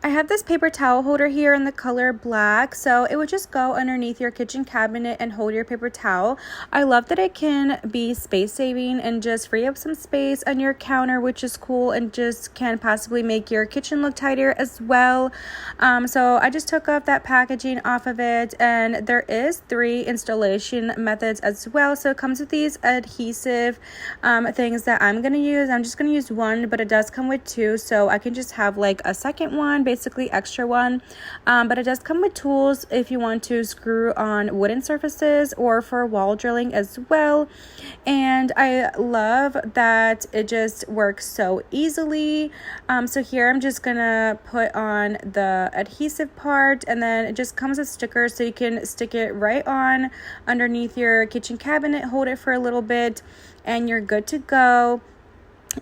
I have this paper towel holder here in the color black, so it would just go underneath your kitchen cabinet and hold your paper towel. I love that it can be space saving and just free up some space on your counter, which is cool, and just can possibly make your kitchen look tidier as well. So I just took off that packaging off of it, and there is 3 installation methods as well. So it comes with these adhesive things that I'm going to use. I'm just going to use one, but it does come with 2, so I can just have like a second one, basically extra one. But it does come with tools if you want to screw on wooden surfaces or for wall drilling as well. And I love that it just works so easily. So here I'm just gonna put on the adhesive part, and then it just comes with stickers, so you can stick it right on underneath your kitchen cabinet, hold it for a little bit, and you're good to go.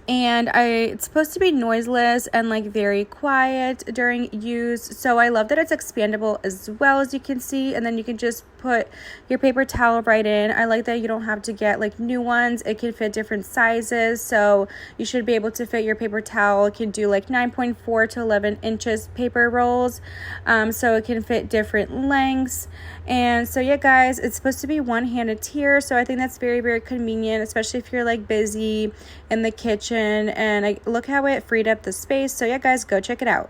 And it's supposed to be noiseless and like very quiet during use, so I love that it's expandable as well, as you can see, and then you can just put your paper towel right in. I like that you don't have to get like new ones. It can fit different sizes, so you should be able to fit your paper towel. It can do like 9.4 to 11 inches paper rolls, so it can fit different lengths. And so yeah guys, it's supposed to be one-handed here, so I think that's very, very convenient, especially if you're like busy in the kitchen. And look how it freed up the space. So yeah guys, go check it out.